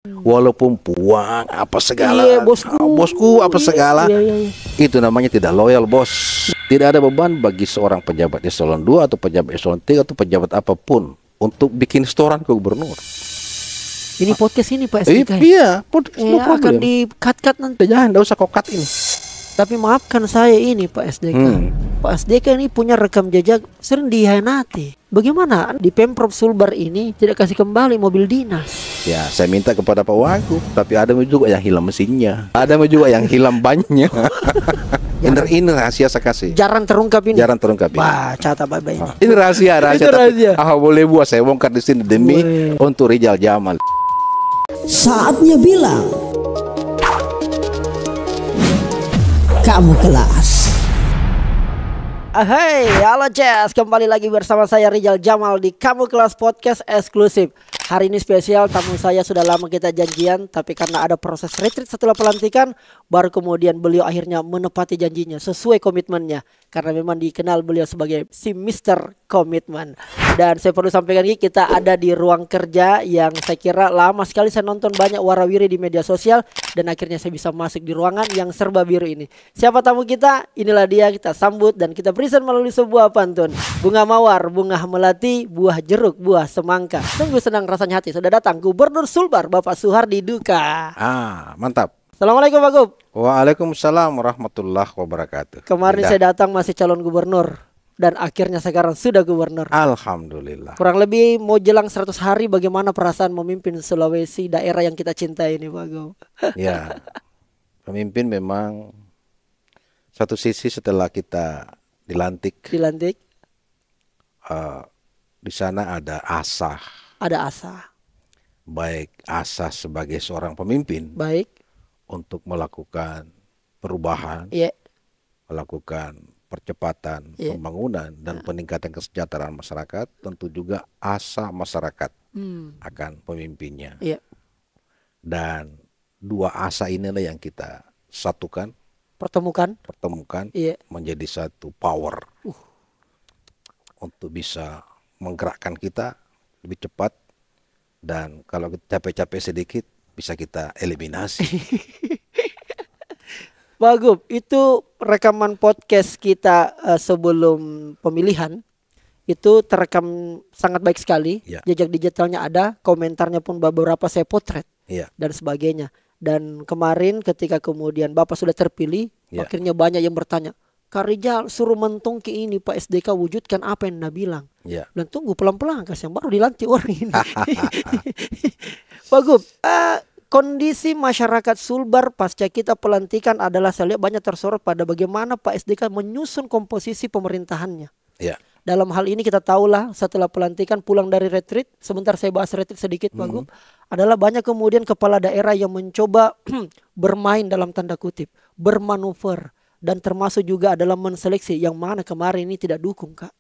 Walaupun puang apa segala, Iya, bosku apa segala, iya. itu namanya tidak loyal, bos. Tidak ada beban bagi seorang pejabat eselon 2 atau pejabat eselon 3 atau pejabat apapun untuk bikin setoran ke gubernur. Ini podcast ini Pak SDK. Iya, podcast no akan problem. di-cut nanti. Jangan, tidak usah kau cut ini. Tapi maafkan saya ini Pak SDK. Pak SDK ini punya rekam jejak sering dihianati. Bagaimana di Pemprov Sulbar ini tidak kasih kembali mobil dinas? Ya, saya minta kepada Pak Wagub, tapi ada juga yang hilang mesinnya. Ada juga yang hilang bannya. Ini rahasia saya kasih. Jarang terungkap ini. Jarang terungkap ini. Wah, catat Bapak ini. Ini rahasia. Itu rahasia. Boleh buat saya bongkar di sini demi untuk Rizal Jamal. Saatnya bilang kamu kelas. Hai, halo Jazz, kembali lagi bersama saya Rizal Jamal di Kamu Kelas Podcast eksklusif. Hari ini spesial, tamu saya sudah lama kita janjian, tapi karena ada proses retreat setelah pelantikan, baru kemudian beliau akhirnya menepati janjinya sesuai komitmennya. Karena memang dikenal beliau sebagai si Mr. Komitmen. Dan saya perlu sampaikan lagi, kita ada di ruang kerja yang saya kira lama sekali saya nonton banyak warawiri di media sosial, dan akhirnya saya bisa masuk di ruangan yang serba biru ini. Siapa tamu kita? Inilah dia, kita sambut dan kita present melalui sebuah pantun. Bunga mawar, bunga melati, buah jeruk, buah semangka. Sungguh senang rasanya hati sudah datang Gubernur Sulbar Bapak Suhardi Duka. Mantap. Assalamualaikum Pak Gub. Waalaikumsalam warahmatullahi wabarakatuh. Kemarin saya datang masih calon gubernur, dan akhirnya sekarang sudah gubernur. Alhamdulillah. Kurang lebih mau jelang 100 hari, bagaimana perasaan memimpin Sulawesi, daerah yang kita cintai ini Pak Gub? Ya, pemimpin memang satu sisi setelah kita dilantik, di sana ada asa. Ada asa. Baik asa sebagai seorang pemimpin. Baik. Untuk melakukan perubahan, melakukan percepatan pembangunan dan peningkatan kesejahteraan masyarakat, tentu juga asa masyarakat akan pemimpinnya. Dan dua asa inilah yang kita satukan, pertemukan menjadi satu power untuk bisa menggerakkan kita lebih cepat, dan kalau capek-capek sedikit bisa kita eliminasi. Pak Gub, itu rekaman podcast kita sebelum pemilihan itu terekam sangat baik sekali. Jejak digitalnya ada, komentarnya pun beberapa saya potret dan sebagainya. Dan kemarin ketika kemudian Bapak sudah terpilih, akhirnya banyak yang bertanya, Kak Rizal suruh mentongki ini Pak SDK wujudkan apa yang Anda bilang. Dan tunggu pelan-pelan kasih yang baru dilantik orang ini. Pak Gub, kondisi masyarakat Sulbar pasca kita pelantikan adalah saya lihat banyak tersorot pada bagaimana Pak SDK menyusun komposisi pemerintahannya. Dalam hal ini kita tahulah setelah pelantikan pulang dari retreat, sebentar saya bahas retreat sedikit Pak Gub, adalah banyak kemudian kepala daerah yang mencoba bermain dalam tanda kutip, bermanuver, dan termasuk juga adalah menseleksi yang mana kemarin ini tidak dukung Kak.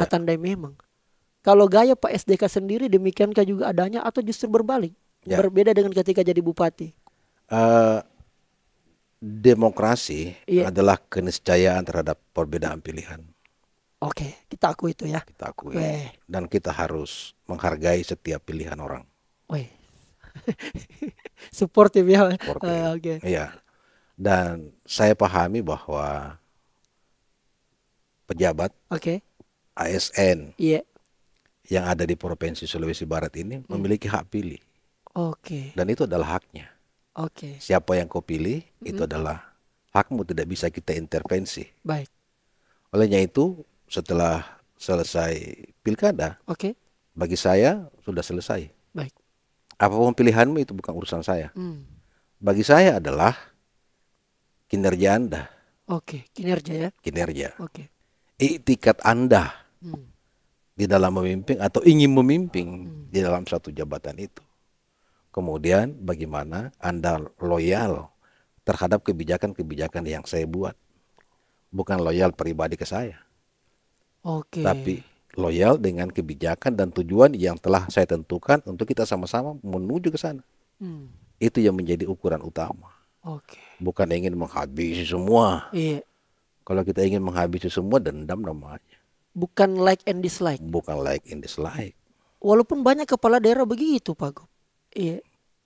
Tandai memang. Kalau gaya Pak SDK sendiri demikiankah juga adanya atau justru berbalik? Berbeda dengan ketika jadi bupati. Demokrasi adalah keniscayaan terhadap perbedaan pilihan. Oke, kita akui itu ya. Kita akui. Dan kita harus menghargai setiap pilihan orang. Suportif ya. Iya. Dan saya pahami bahwa pejabat ASN yang ada di Provinsi Sulawesi Barat ini memiliki hak pilih. Dan itu adalah haknya. Siapa yang kau pilih itu adalah hakmu, tidak bisa kita intervensi. Olehnya itu setelah selesai pilkada, bagi saya sudah selesai. Apapun pilihanmu itu bukan urusan saya. Bagi saya adalah kinerja Anda. Kinerja ya. Kinerja. Iktikat Anda di dalam memimpin atau ingin memimpin di dalam satu jabatan itu. Kemudian bagaimana Anda loyal terhadap kebijakan-kebijakan yang saya buat. Bukan loyal pribadi ke saya. Tapi loyal dengan kebijakan dan tujuan yang telah saya tentukan untuk kita sama-sama menuju ke sana. Itu yang menjadi ukuran utama. Bukan ingin menghabisi semua. Kalau kita ingin menghabisi semua, dendam namanya. Bukan like and dislike. Bukan like and dislike. Walaupun banyak kepala daerah begitu Pak Gub.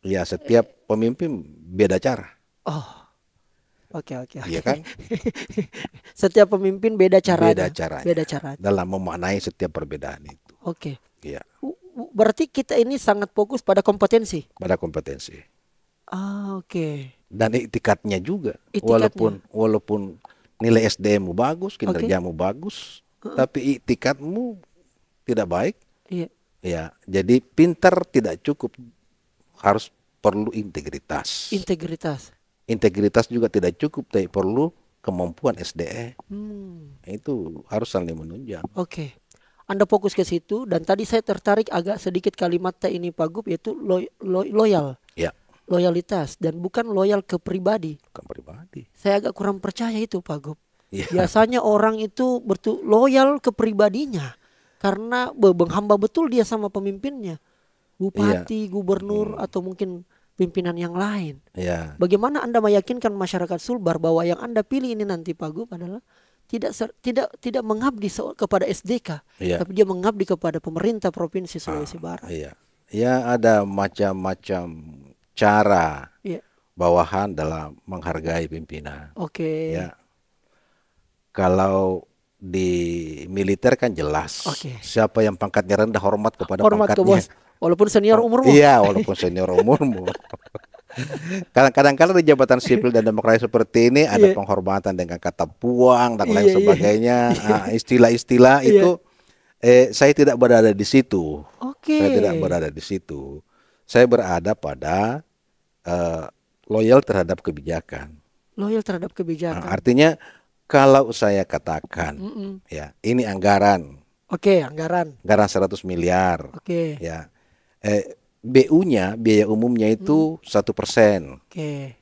Ya, setiap pemimpin beda cara, Oh, oke oke oke. iya kan? Setiap pemimpin beda Beda caranya. caranya Beda caranya. dalam memaknai setiap perbedaan itu. Oke. Ya, Berarti kita ini sangat fokus pada kompetensi. pada kompetensi Ah, oke. dan itikadnya juga. Itikadnya. Walaupun nilai SDM-mu bagus, kinerjamu bagus, tapi itikadmu tidak baik, Iya. ya. Jadi pintar tidak cukup, harus perlu integritas. Integritas. Integritas juga tidak cukup, tapi perlu kemampuan SDM. Hmm, Itu harus saling menunjang. oke. Anda fokus ke situ dan tadi saya tertarik agak sedikit kalimat ini Pak Gub yaitu loyal, Ya, loyalitas dan bukan loyal ke pribadi. bukan pribadi. Saya agak kurang percaya itu Pak Gub. Ya, Biasanya orang itu loyal ke pribadinya karena hamba betul dia sama pemimpinnya. Bupati, gubernur atau mungkin pimpinan yang lain. ya, Bagaimana Anda meyakinkan masyarakat Sulbar bahwa yang Anda pilih ini nanti Pak Gub adalah tidak mengabdi kepada SDK, ya, tapi dia mengabdi kepada pemerintah Provinsi Sulawesi Barat. ya. Ya, ada macam-macam cara Iya. bawahan dalam menghargai pimpinan. Oke. Ya, kalau di militer kan jelas, Oke. siapa yang pangkatnya rendah hormat kepada Hormat ke pangkatnya. bos, walaupun senior umurmu. Iya, walaupun senior umurmu. Kadang-kadang di jabatan sipil dan demokrasi seperti ini ada Iya. penghormatan dengan kata puang dan lain Iya, iya. sebagainya. Istilah-istilah Iya. itu saya tidak berada di situ. Oke. Saya tidak berada di situ. Saya berada pada loyal terhadap kebijakan. Loyal terhadap kebijakan. Artinya kalau saya katakan Mm-mm. ya ini anggaran Oke, anggaran. 100 miliar Oke. ya. BU-nya, biaya umumnya itu 1%. Oke.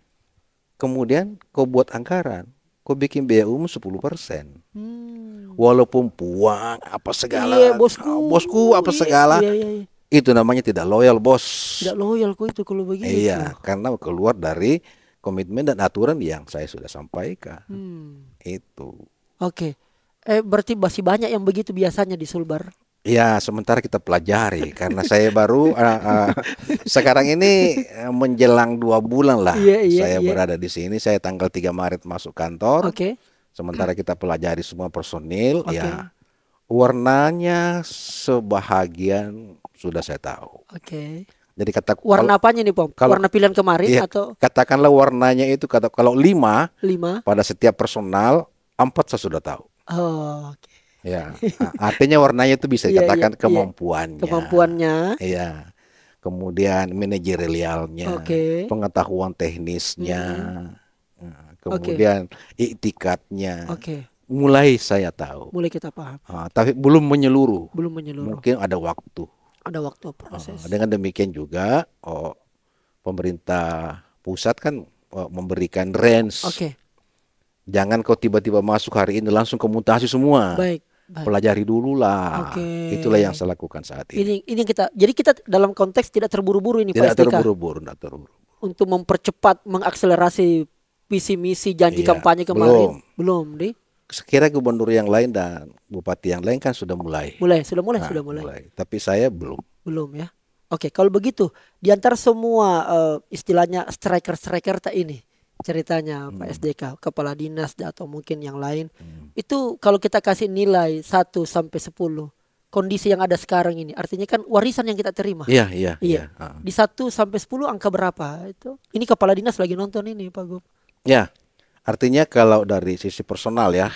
Kemudian kau buat anggaran, kau bikin biaya umum 10%. Hmm. Walaupun puang apa segala, Iya, bosku. bosku apa Iya, segala, iya, iya, iya. itu namanya tidak loyal, bos. Tidak loyal kok itu kalau begitu. Iya, karena keluar dari komitmen dan aturan yang saya sudah sampaikan. Itu. Oke. Berarti masih banyak yang begitu biasanya di Sulbar. Ya, sementara kita pelajari karena saya baru sekarang ini menjelang 2 bulan lah Iya, iya, saya iya. berada di sini. Saya tanggal 3 Maret masuk kantor. Oke. Sementara kita pelajari semua personil, Oke. ya warnanya sebahagian sudah saya tahu. Oke. Jadi kata Warna apanya nih, Pom? kalau- Warna pilihan kemarin iya, atau katakanlah warnanya itu kalau 5 5? pada setiap personal, 4 saya sudah tahu. Oh, oke. Ya, artinya warnanya itu bisa Iya, dikatakan iya, iya. kemampuannya. Kemampuannya. Iya. Kemudian manajerialnya, Oke. pengetahuan teknisnya, kemudian iktikadnya. Oke. Mulai saya tahu. Mulai kita paham. Tapi belum menyeluruh. Belum menyeluruh. Mungkin ada waktu. Ada waktu proses. Dengan demikian juga pemerintah pusat kan memberikan range. Oke. Jangan kau tiba-tiba masuk hari ini langsung kemutasi semua. Baik. Baik. Pelajari dulu lah. Oke. Itulah yang saya lakukan saat ini. Ini jadi kita dalam konteks tidak terburu-buru ini Tidak Pak SDK terburu-buru, tidak terburu-buru. untuk mempercepat, mengakselerasi visi misi janji Iya, kampanye kemarin. Belum, di? Sekira gubernur yang lain dan bupati yang lain kan sudah mulai. Sudah mulai. Tapi saya belum. Belum ya. Oke, kalau begitu di antara semua istilahnya striker tak ini ceritanya Pak SDK, kepala dinas atau mungkin yang lain. Itu kalau kita kasih nilai 1 sampai 10, kondisi yang ada sekarang ini artinya kan warisan yang kita terima. Iya. Iya. Di 1 sampai 10 angka berapa itu? Ini kepala dinas lagi nonton ini Pak Gub. Ya, artinya kalau dari sisi personal ya,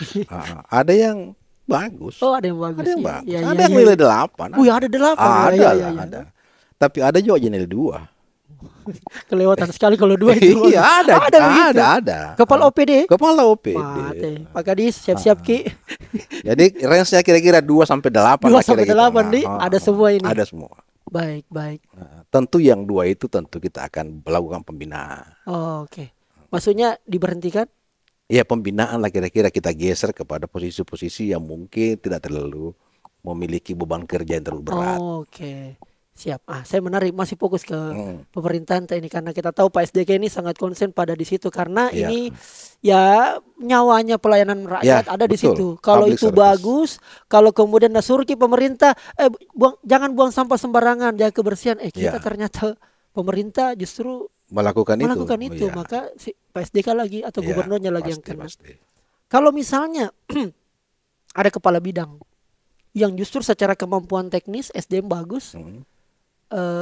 ada yang bagus. Oh, ada yang bagus. Ada yang Iya, bagus. iya, Ada iya, yang iya. nilai 8. Wih, ada 8. Ada Iya, lah, iya, iya. ada. Tapi ada juga yang nilai 2. Kelewatan sekali kalau 2 itu. Iya, ada. begitu. Ada. Kepala OPD. Kepala OPD. Mate. Pak Kadis, siap-siap Ki. Jadi range-nya kira-kira 2 sampai 8 2 lah sampai kira-kira. 8 nih, ada semua ini. Ada semua. Baik. Tentu yang 2 itu tentu kita akan melakukan pembinaan. Oh, oke. Maksudnya diberhentikan? Ya, pembinaan lah kira-kira kita geser kepada posisi-posisi yang mungkin tidak terlalu memiliki beban kerja yang terlalu berat. Oh, oke. Siap. Saya menarik masih fokus ke pemerintahan ini karena kita tahu Pak SDK ini sangat konsen pada di situ karena Iya. ini ya nyawanya pelayanan rakyat Ya, ada di betul. situ. Kalau Public itu service. bagus, kalau kemudian nasurki pemerintah jangan buang sampah sembarangan, jaga kebersihan. Kita Ya. ternyata pemerintah justru melakukan itu. melakukan Oh, itu, iya. maka si PSDK lagi atau Iya, gubernurnya lagi yang pasti, kena. pasti. Kalau misalnya ada kepala bidang yang justru secara kemampuan teknis SDM bagus Hmm,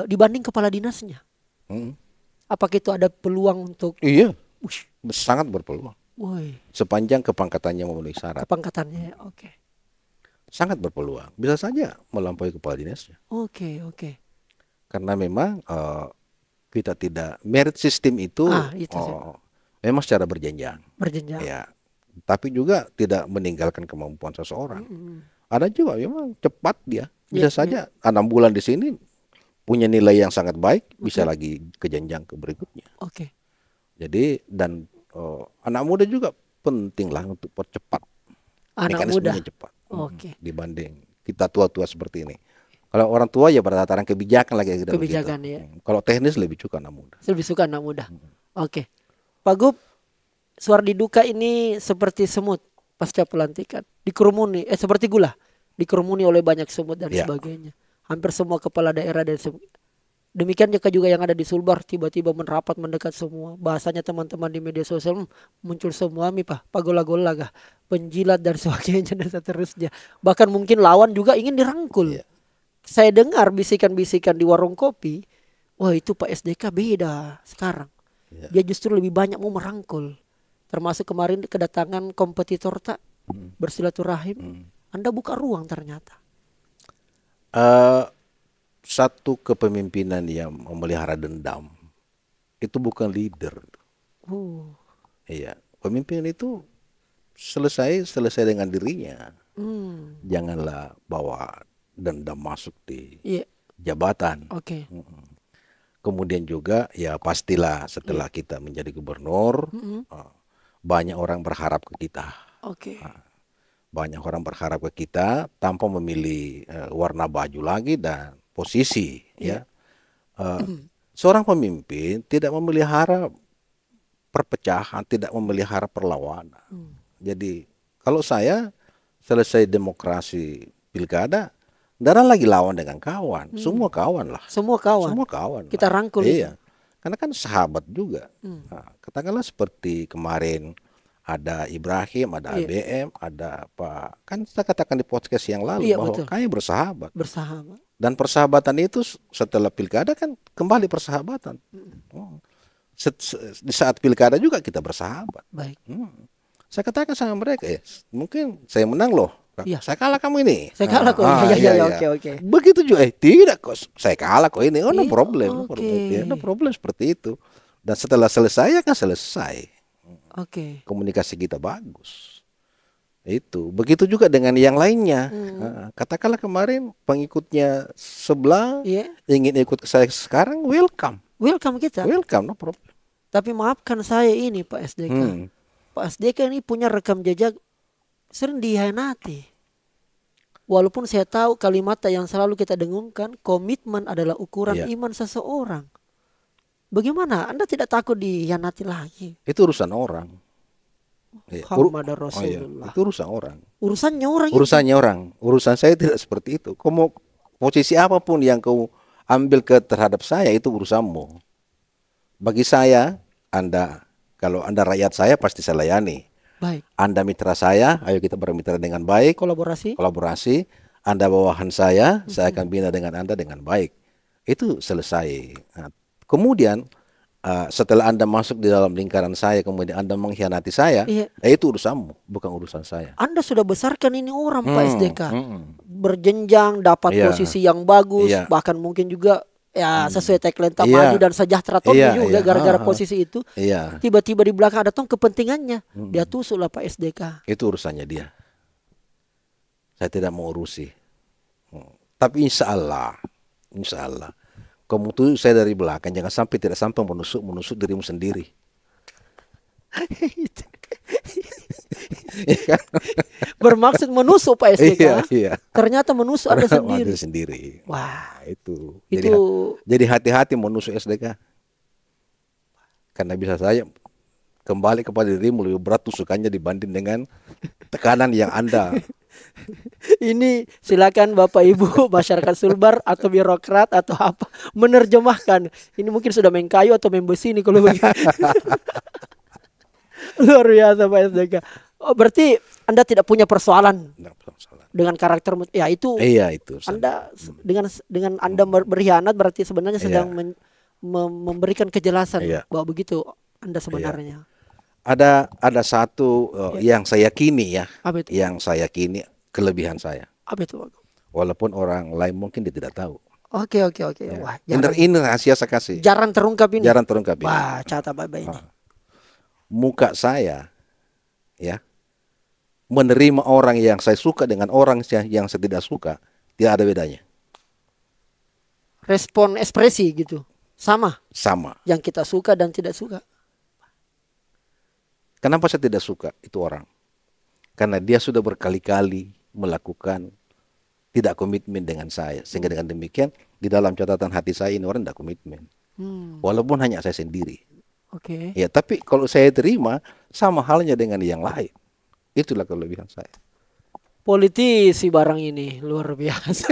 dibanding kepala dinasnya, hmm. apakah itu ada peluang untuk Iya, Ush, sangat berpeluang. woi, Sepanjang kepangkatannya memenuhi syarat, kepangkatannya? Oke, sangat berpeluang. Bisa saja melampaui kepala dinasnya. oke. Karena memang kita tidak merit system itu Itu sih, memang secara berjenjang. berjenjang. Ya, tapi juga tidak meninggalkan kemampuan seseorang. Mm-mm. Ada juga memang cepat dia. Iya, Bisa saja 6 bulan di sini punya nilai yang sangat baik, bisa lagi ke jenjang ke berikutnya. Oke. Jadi dan anak muda juga penting lah untuk percepat Anak mekanismenya muda. cepat. Oke. Dibanding kita tua-tua seperti ini. Kalau orang tua ya pada tataran kebijakan lagi kita Kebijakan, begitu. ya. Kalau teknis lebih suka anak muda. Lebih suka anak muda. Oke. Pak Gub, suara di duka ini seperti semut pasca pelantikan. Dikerumuni, seperti gula. Dikerumuni oleh banyak semut dan Ya. sebagainya. Hampir semua kepala daerah dan demikian juga yang ada di Sulbar tiba-tiba merapat mendekat semua. Bahasanya teman-teman di media sosial muncul semua Pak pagola-gola kah, penjilat dan sebagainya dan seterusnya. Bahkan mungkin lawan juga ingin dirangkul. Iya. Saya dengar bisikan-bisikan di warung kopi, wah itu Pak SDK beda sekarang. Iya. Dia justru lebih banyak mau merangkul. Termasuk kemarin kedatangan kompetitor tak bersilaturahim. Anda buka ruang ternyata. Satu kepemimpinan yang memelihara dendam itu bukan leader. Iya, pemimpin itu selesai dengan dirinya. Janganlah bawa dendam masuk di Iya, jabatan. oke. Kemudian juga ya pastilah setelah kita menjadi gubernur, banyak orang berharap ke kita. Oke. Banyak orang berharap ke kita tanpa memilih warna baju lagi dan posisi. Ya, seorang pemimpin tidak memelihara perpecahan, tidak memelihara perlawanan. Jadi kalau saya selesai demokrasi pilkada, tidak ada lagi lawan dengan kawan, semua kawan lah. Semua kawan. Semua kawan. Kita lah. rangkul Iya, karena kan sahabat juga. Nah, katakanlah seperti kemarin ada Ibrahim, ada ABM, ada Pak. Kan saya katakan di podcast yang lalu Iya, bahwa betul. kami bersahabat. Bersahabat. Dan persahabatan itu setelah pilkada kan kembali persahabatan. Di saat pilkada juga kita bersahabat. Baik. Saya katakan sama mereka, mungkin saya menang loh. Iya. Saya kalah kamu ini. Saya kalah kok. Iya, oke. Begitu juga, tidak kok. Saya kalah kok ini. Oh, no Iya, problem. oke. No problem seperti itu. Dan setelah selesai ya kan selesai. Oke. Komunikasi kita bagus. Itu. Begitu juga dengan yang lainnya. Katakanlah kemarin pengikutnya sebelah Iya. ingin ikut ke saya sekarang, welcome. Welcome kita. Welcome, no problem. Tapi maafkan saya ini Pak SDK. Pak SDK ini punya rekam jejak sering dihianati. Walaupun saya tahu kalimat yang selalu kita dengungkan, komitmen adalah ukuran Iya. iman seseorang. Bagaimana? Anda tidak takut dihianati lagi? Itu urusan orang. Iya. Muhammad Iya, Rasulullah. itu urusan orang. Urusannya orang itu. Urusannya orang. Urusan saya tidak seperti itu. Kau mau posisi apapun yang kau ambil terhadap saya itu urusanmu. Bagi saya, kalau Anda rakyat saya pasti saya layani. Baik. Anda mitra saya, ayo kita bermitra dengan baik. Kolaborasi. Anda bawahan saya akan bina dengan Anda dengan baik. Itu selesai. Nah, kemudian setelah Anda masuk di dalam lingkaran saya, kemudian Anda mengkhianati saya, Iya. itu urusanmu, bukan urusan saya. Anda sudah besarkan ini orang Pak SDK. Berjenjang, dapat Iya. posisi yang bagus, Iya. bahkan mungkin juga ya sesuai tagline tak Iya. maju dan sejahtera Tommy Iya, juga iya. gara-gara posisi itu. Iya, Tiba-tiba di belakang ada tong kepentingannya. Dia tusuklah Pak SDK. itu urusannya dia. Saya tidak mau urusi. Tapi insya Allah, kamu tuh saya dari belakang, tidak sampai menusuk dirimu sendiri. Ya kan? Bermaksud menusuk Pak SDK. Iya. Ternyata menusuk Anda sendiri. Ada sendiri. Wah, Itu. itu Jadi hati-hati menusuk SDK. Karena bisa saja kembali kepada dirimu lebih berat tusukannya dibanding dengan tekanan yang Anda Ini silakan Bapak Ibu masyarakat Sulbar atau birokrat atau apa menerjemahkan. Ini mungkin sudah main kayu atau main besi nih kalau begitu. Luar biasa Pak SDK. Oh, berarti Anda tidak punya persoalan Nggak masalah. dengan karakter ya itu. Iya itu. Anda dengan Anda berkhianat berarti sebenarnya sedang Iya. memberikan kejelasan Iya. bahwa begitu Anda sebenarnya. Ada satu yang saya yakini ya, Apa itu? yang saya yakini kelebihan saya. Apa itu, Pak? Walaupun orang lain mungkin dia tidak tahu. Oke. Wah, Ini rahasia saya kasih. jarang terungkap ini. Jarang terungkap ini. Wah, catat Bapak ini. Muka saya, ya, menerima orang yang saya suka dengan orang yang saya tidak suka, tidak ada bedanya. Respon ekspresi gitu. Sama Sama. yang kita suka dan tidak suka. Kenapa saya tidak suka itu orang? Karena dia sudah berkali-kali melakukan tidak komitmen dengan saya. Sehingga dengan demikian, di dalam catatan hati saya ini orang tidak komitmen. Walaupun hanya saya sendiri. Oke. Ya, tapi kalau saya terima, sama halnya dengan yang lain. Itulah kelebihan saya. Politisi barang ini luar biasa.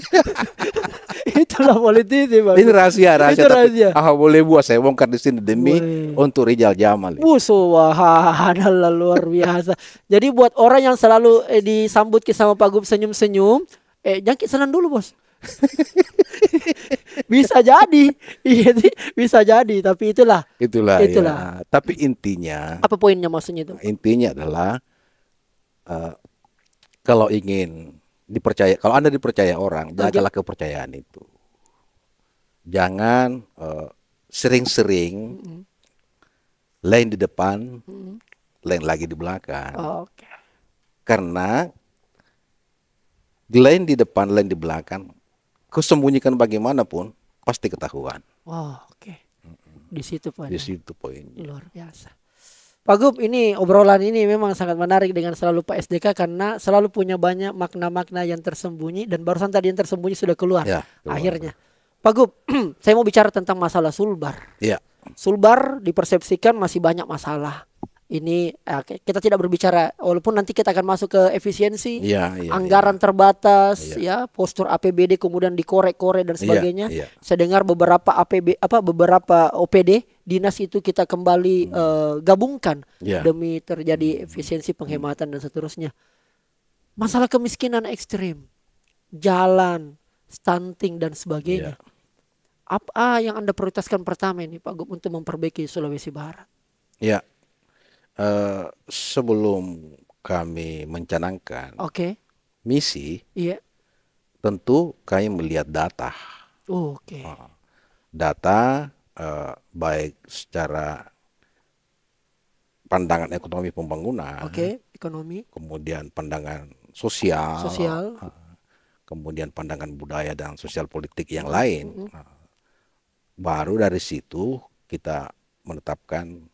Itulah politisi, Bang. Ini rahasia. Itu rahasia. Tapi, boleh buat saya bongkar di sini demi Boleh. untuk Rijal Jamal. Subhanallah luar biasa. Jadi buat orang yang selalu disambut sama Pak Gub senyum-senyum, jangkit senang dulu, Bos. Bisa jadi. Iya, bisa jadi, tapi itulah. Itulah. Itulah. Ya. Tapi intinya Apa poinnya maksudnya itu? adalah kalau ingin dipercaya, kalau Anda dipercaya orang, jagalah kepercayaan itu. Jangan sering-sering lain di depan, lain lagi di belakang. Oke. Karena lain di depan, lain di belakang, kesembunyikan bagaimanapun pasti ketahuan. Oh, oke. Di situ Di poinnya. situ poinnya. Luar biasa. Pak Gub, ini obrolan ini memang sangat menarik dengan selalu Pak SDK karena selalu punya banyak makna-makna yang tersembunyi dan barusan tadi yang tersembunyi sudah keluar. Ya, keluar. Akhirnya. Pak Gub, saya mau bicara tentang masalah Sulbar. Iya. Sulbar dipersepsikan masih banyak masalah. Ini kita tidak berbicara walaupun nanti kita akan masuk ke efisiensi, Iya, anggaran terbatas, ya, postur APBD kemudian dikorek-korek dan sebagainya. iya. Saya dengar beberapa beberapa OPD dinas itu kita kembali gabungkan Iya. demi terjadi efisiensi penghematan dan seterusnya. Masalah kemiskinan ekstrim, jalan, stunting dan sebagainya. Apa yang Anda prioritaskan pertama ini Pak Gub untuk memperbaiki Sulawesi Barat? Ya, sebelum kami mencanangkan Oke. misi, Iya. tentu kami melihat data. Oke. Data baik secara pandangan ekonomi pembangunan, Oke, ekonomi, kemudian pandangan sosial, sosial. kemudian pandangan budaya dan sosial politik yang lain. Baru dari situ kita menetapkan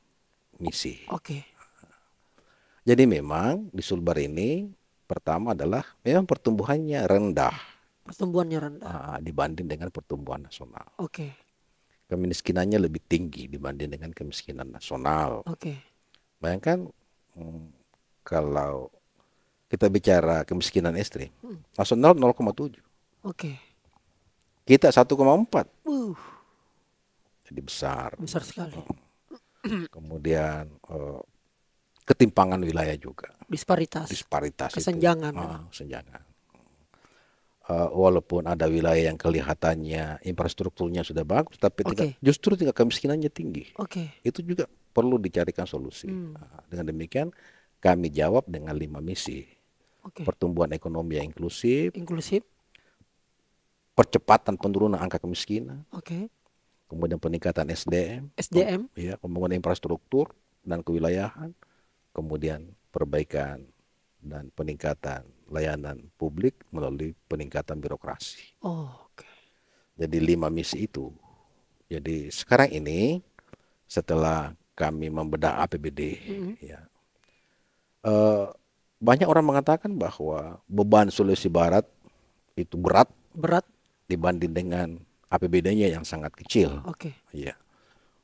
misi. Oke. Jadi memang di Sulbar ini pertama adalah memang pertumbuhannya rendah Pertumbuhannya rendah. dibanding dengan pertumbuhan nasional. Oke. Kemiskinannya lebih tinggi dibanding dengan kemiskinan nasional. Oke. Bayangkan kalau kita bicara kemiskinan ekstrim, nasional 0,7. Oke. Kita 1,4. Jadi besar. Besar sekali. Kemudian ketimpangan wilayah juga. Disparitas. Disparitas Kesenjangan. itu. Kesenjangan. Walaupun ada wilayah yang kelihatannya infrastrukturnya sudah bagus, tapi justru tingkat kemiskinannya tinggi. Oke. Itu juga perlu dicarikan solusi. Dengan demikian kami jawab dengan 5 misi. Oke. Pertumbuhan ekonomi yang inklusif, Inklusif. percepatan penurunan angka kemiskinan, Oke. kemudian peningkatan SDM, ya, pembangunan infrastruktur dan kewilayahan, kemudian perbaikan dan peningkatan layanan publik melalui peningkatan birokrasi. Oke. Jadi 5 misi itu. Jadi sekarang ini setelah kami membedah APBD, ya, banyak orang mengatakan bahwa beban Sulawesi Barat itu berat dibanding dengan APBD-nya yang sangat kecil. Oke. Ya.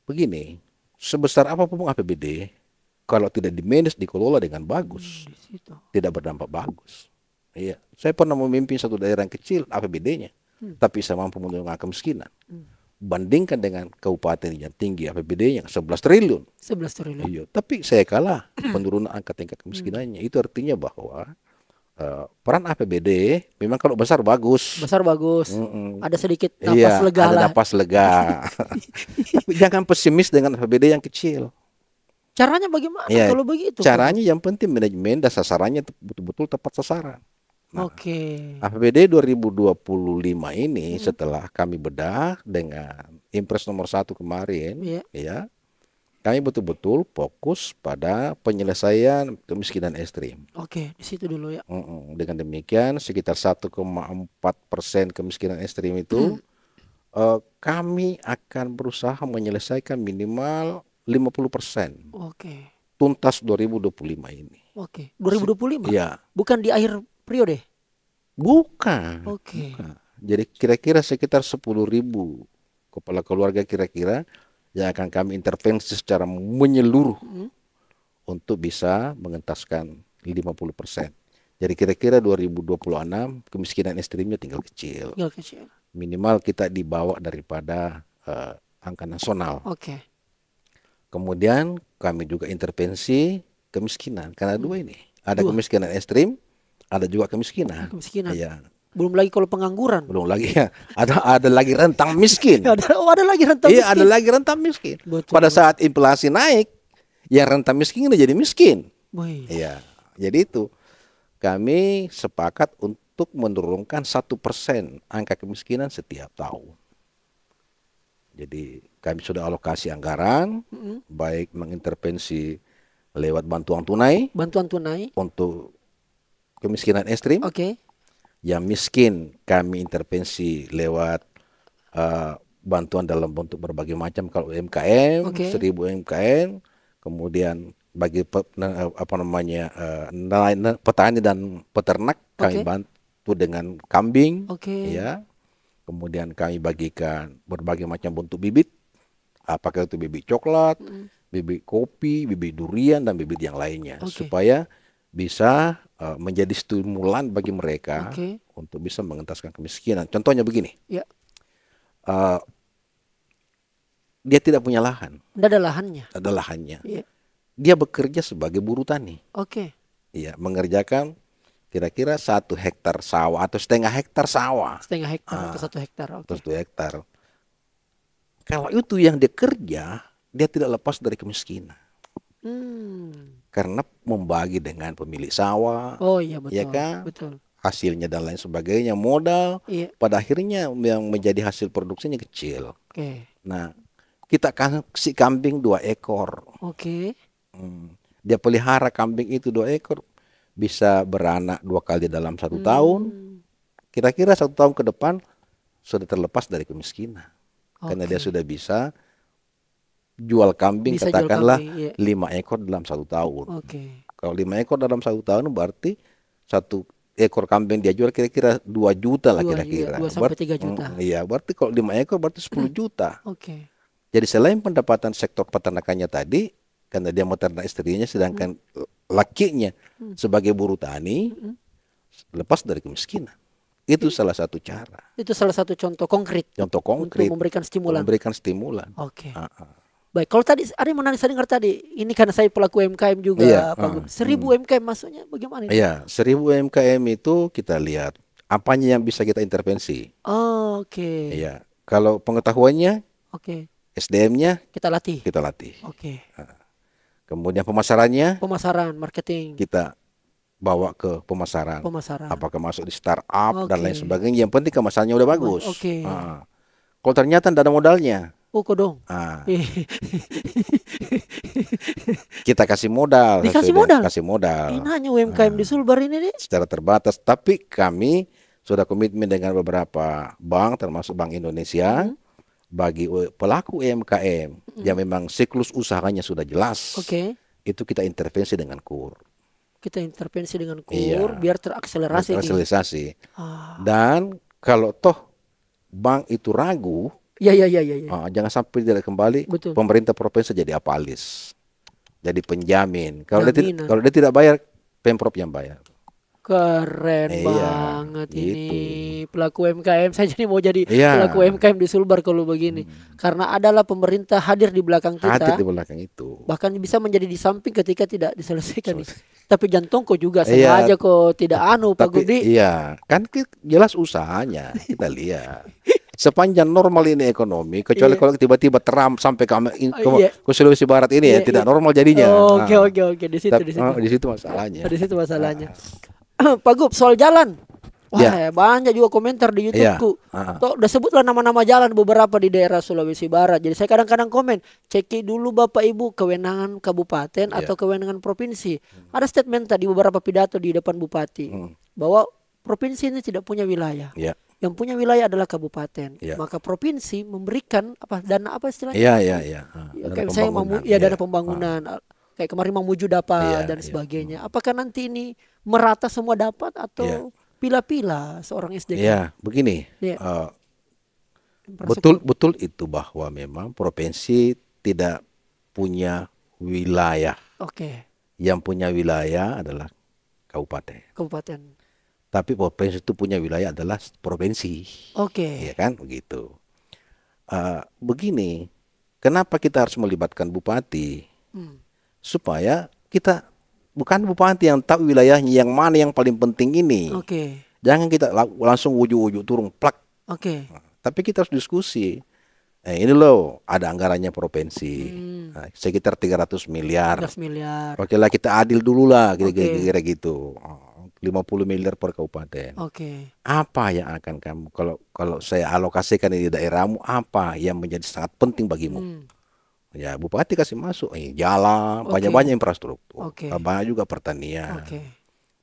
Begini, sebesar apapun APBD, kalau tidak dimanage, dikelola dengan bagus, tidak berdampak bagus. Iya, saya pernah memimpin satu daerah yang kecil APBD-nya, tapi saya mampu menurunkan kemiskinan. Bandingkan dengan kabupaten yang tinggi APBD-nya 11 triliun. 11 triliun. Iya, tapi saya kalah penurunan angka tingkat kemiskinannya. Itu artinya bahwa peran APBD memang kalau besar bagus. Besar bagus. Ada sedikit napas Iya, lega ada lah. napas lega. Tapi jangan pesimis dengan APBD yang kecil. Caranya bagaimana Iya, kalau begitu? caranya yang penting manajemen dan sasarannya betul-betul tepat sasaran. Nah, Oke. APBD 2025 ini setelah kami bedah dengan Impres nomor 1 kemarin, Iya. ya, kami betul-betul fokus pada penyelesaian kemiskinan ekstrim. Oke, di situ dulu ya. Dengan demikian sekitar 1,4% kemiskinan ekstrim itu kami akan berusaha menyelesaikan minimal 50% Oke. tuntas 2025 ini. Oke. 2025? Iya. Bukan di akhir periode? Bukan. Oke. Bukan. Jadi kira-kira sekitar 10.000 kepala keluarga kira-kira yang akan kami intervensi secara menyeluruh untuk bisa mengentaskan 50%. Jadi kira-kira 2026 kemiskinan ekstrimnya tinggal kecil. Tinggal kecil. Minimal kita dibawa daripada angka nasional. Oke. Kemudian kami juga intervensi kemiskinan karena dua ini. Ada Dua. kemiskinan ekstrim, ada juga kemiskinan. Kemiskinan. Iya. Belum lagi kalau pengangguran. Belum lagi ya. Ada lagi rentang miskin. ada lagi rentang Iya, miskin. ada lagi rentang miskin. Betul, Pada betul. saat inflasi naik, yang rentang miskin udah jadi miskin. Wih. Iya. Jadi itu kami sepakat untuk menurunkan 1% angka kemiskinan setiap tahun. Jadi kami sudah alokasi anggaran, baik mengintervensi lewat bantuan tunai Bantuan tunai. untuk kemiskinan ekstrim. Oke. Yang miskin kami intervensi lewat bantuan dalam bentuk berbagai macam, kalau UMKM, Oke. 1.000 UMKM, kemudian bagi petani dan peternak kami Oke. bantu dengan kambing, Oke. ya. Kemudian kami bagikan berbagai macam bentuk bibit, apakah itu bibit coklat, bibit kopi, bibit durian dan bibit yang lainnya, Oke. supaya bisa menjadi stimulan bagi mereka Oke. untuk bisa mengentaskan kemiskinan. Contohnya begini, Ya. dia tidak punya lahan, Nggak ada lahannya. ada lahannya. Iya. Dia bekerja sebagai buruh tani, Oke. ya, mengerjakan kira-kira 1 hektar sawah atau setengah hektar sawah, Setengah hektar atau 1 hektar. Oke. atau 1 hektar. Kalau itu yang dia kerja, dia tidak lepas dari kemiskinan. Karena membagi dengan pemilik sawah, Oh iya betul. ya kan? Betul. Hasilnya dan lain sebagainya, modal, Iya. pada akhirnya yang menjadi hasil produksinya kecil. Oke. Nah, kita kasih kambing 2 ekor. Oke. Dia pelihara kambing itu 2 ekor, bisa beranak 2 kali dalam 1 tahun. Kira-kira 1 tahun ke depan sudah terlepas dari kemiskinan. Karena dia sudah bisa jual kambing, Bisa jual katakanlah kambing, iya. 5 ekor dalam 1 tahun. Oke. Kalau 5 ekor dalam 1 tahun berarti 1 ekor kambing dia jual kira-kira 2 juta lah 2 kira-kira. sampai 3 juta. Iya, berarti kalau 5 ekor berarti 10 juta. Oke. Jadi selain pendapatan sektor peternakannya tadi, karena dia meternak istrinya, sedangkan lakinya sebagai buruh tani, lepas dari kemiskinan. Itu salah satu cara. Itu salah satu contoh konkret. Contoh konkret. Untuk memberikan stimulan. Memberikan stimulan. Oke. Ah, ah. Baik, kalau tadi ada yang menarik saya dengar tadi, ini karena saya pelaku UMKM juga, Iya, Pak Gun. 1.000 UMKM maksudnya bagaimana ini? Iya, 1.000 UMKM itu kita lihat apanya yang bisa kita intervensi. Oh, oke. Iya, kalau pengetahuannya, Oke. SDM-nya Kita latih. kita latih. Oke. Kemudian pemasarannya Pemasaran, marketing, kita bawa ke pemasaran. pemasaran. Apakah masuk di startup dan lain Oke. sebagainya. Yang penting kemasannya udah bagus. Oke. Ah. Kalau ternyata tidak ada modalnya, Oh, kodong. ah, kita kasih modal. Dikasih sudah, modal? Kasih modal. Enaknya UMKM di Sulbar ini nih. Secara terbatas. Tapi kami sudah komitmen dengan beberapa bank, termasuk Bank Indonesia, bagi pelaku UMKM yang memang siklus usahanya sudah jelas. Oke. Itu kita intervensi dengan KUR. Kita intervensi dengan KUR Iya. biar terakselerasi nih. Sosialisasi. Ah. Dan kalau toh bank itu ragu, Ya, ya, ya, ya, ya. jangan sampai tidak kembali. Betul. Pemerintah provinsi jadi apalis, jadi penjamin. Kalau dia Jaminan. kalau dia tidak bayar, Pemprov yang bayar. Keren Iya, banget gitu. ini pelaku UMKM. Saya jadi mau jadi Iya. pelaku UMKM di Sulbar kalau begini. Karena adalah pemerintah hadir di belakang Hadir kita. di belakang itu. Bahkan bisa menjadi di samping ketika tidak diselesaikan nih. Tapi jantungku juga Iya. sengaja kok tidak anu Pak Tapi Gubdi. iya, kan jelas usahanya kita lihat. Sepanjang normal ini ekonomi, kecuali Iya. kalau tiba-tiba teram sampai Iya. ke Sulawesi Barat ini Iya, ya tidak iya. normal jadinya. Oke Nah, oke oke di situ di situ. di situ masalahnya. Di situ masalahnya. Pak Gub, soal jalan. Wah, Ya. banyak juga komentar di YouTube-ku. Iya. Tuh, udah sebutlah nama-nama jalan beberapa di daerah Sulawesi Barat. Jadi saya kadang-kadang komen, ceki dulu Bapak Ibu kewenangan kabupaten Iya. atau kewenangan provinsi. Ada statement tadi beberapa pidato di depan bupati Hmm. bahwa provinsi ini tidak punya wilayah. Ya. Yang punya wilayah adalah kabupaten. Iya. Maka provinsi memberikan dana apa istilahnya? Iya, iya, iya. Ya, Dana kayak saya pembangunan. ya dana Iya. pembangunan. Kayak kemarin Mamuju dapat Iya, dan iya. sebagainya. Apakah nanti ini merata semua dapat atau pila-pila seorang SDK? Iya, begini. Iya. Betul itu bahwa memang provinsi tidak punya wilayah. Oke, Yang punya wilayah adalah kabupaten. kabupaten. Tapi provinsi itu punya wilayah adalah provinsi. Oke. Ya kan begitu. Begini, kenapa kita harus melibatkan bupati? Hmm. Supaya kita bukan bupati yang tahu wilayahnya yang mana yang paling penting ini. Oke. Jangan kita langsung ujuk-ujuk turun plak. Oke. Tapi kita harus diskusi. Ini loh ada anggarannya provinsi. Nah, sekitar 300 miliar. 13 miliar. Oke lah kita adil dulu lah Oke. kira-kira gitu. 50 miliar per kabupaten. Oke. Apa yang akan kamu kalau saya alokasikan di daerahmu apa yang menjadi sangat penting bagimu? Hmm. Ya bupati kasih masuk jalan, Oke. banyak-banyak infrastruktur, Oke. banyak juga pertanian, Oke.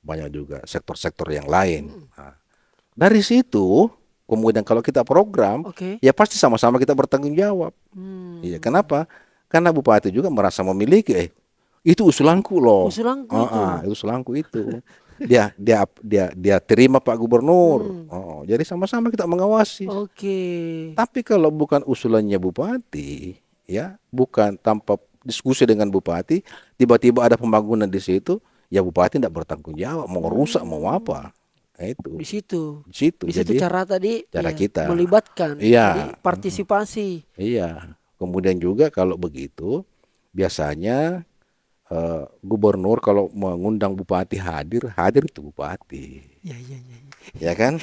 banyak juga sektor-sektor yang lain. Nah, dari situ kemudian kalau kita program, Oke. ya pasti sama-sama kita bertanggung jawab. Hmm. Iya, kenapa? Karena bupati juga merasa memiliki, itu usulanku loh. Usulanku itu usulanku itu. Dia terima Pak Gubernur. Jadi sama-sama kita mengawasi. Oke. Tapi kalau bukan usulannya bupati, ya, bukan tanpa diskusi dengan bupati, tiba-tiba ada pembangunan di situ, ya bupati tidak bertanggung jawab, mau rusak mau apa. Nah, itu. Di situ. Di situ. Di situ Jadi, cara tadi cara kita. melibatkan. Iya. Jadi partisipasi. iya. Kemudian juga kalau begitu, biasanya gubernur kalau mengundang bupati hadir itu bupati. Ya, ya, ya. Ya kan?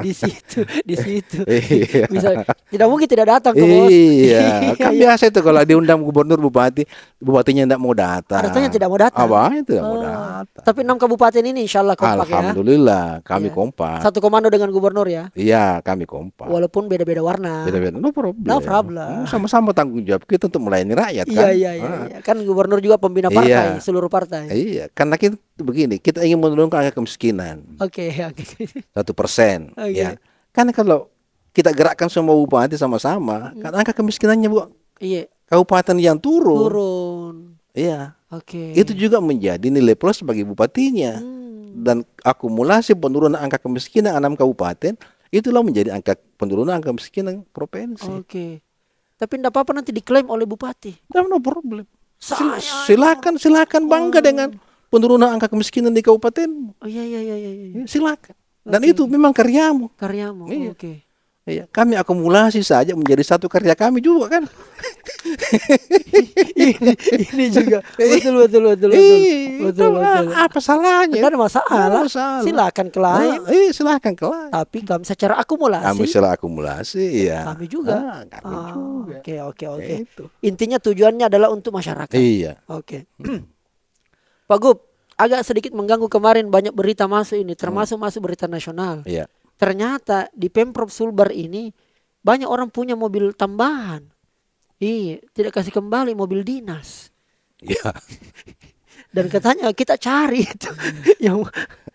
Di situ, di situ. Iya. Bisa tidak mungkin tidak datang ke bos. Iya, kan biasa itu kalau diundang gubernur bupatinya tidak mau datang. Ada yang tidak mau datang. Abang itu tidak mau Oh. datang. Tapi 6 kabupaten ini insya Allah kompak ya. Alhamdulillah, kami Iya. kompak. Satu komando dengan gubernur ya. Iya, kami kompak. Walaupun beda-beda warna. Beda-beda, no problem. No problem. Sama-sama tanggung jawab kita untuk melayani rakyat Iya, kan. iya, iya, iya. Kan gubernur juga pembina partai, Iya. seluruh partai. Iya, karena kita begini, kita ingin menurunkan angka kemiskinan Oke, oke. 1%. Oke. Ya, kan kalau kita gerakkan semua bupati sama-sama, kan angka kemiskinannya Iya, kabupaten yang turun. turun. Iya. Oke. Itu juga menjadi nilai plus bagi bupatinya. Dan akumulasi penurunan angka kemiskinan 6 kabupaten itulah menjadi angka penurunan angka kemiskinan provinsi. Oke. Tapi tidak apa-apa nanti diklaim oleh bupati. No problem. Saya- Silakan bangga dengan penurunan angka kemiskinan di kabupaten. Oh iya, iya, iya, iya. iya. Silakan. Dan itu memang karyamu. Karyamu. Iya. Oke. Iya, kami akumulasi saja menjadi satu karya kami juga kan. Ini juga betul betul betul betul. Iya, Betul betul. apa salahnya? Tidak ada masalah. Nggak ada masalah. Silakan klaim. Silakan klaim. Tapi kami secara akumulasi. Kami setelah akumulasi, ya. Kami juga. Kami juga. Oke, oke, oke. Itu. Intinya tujuannya adalah untuk masyarakat. Iya. Oke. Pak Gub, agak sedikit mengganggu kemarin banyak berita masuk ini, termasuk masuk berita nasional. Iya. Ternyata di Pemprov Sulbar ini banyak orang punya mobil tambahan. Iya, tidak kasih kembali mobil dinas. Iya. Dan katanya kita cari itu. Yang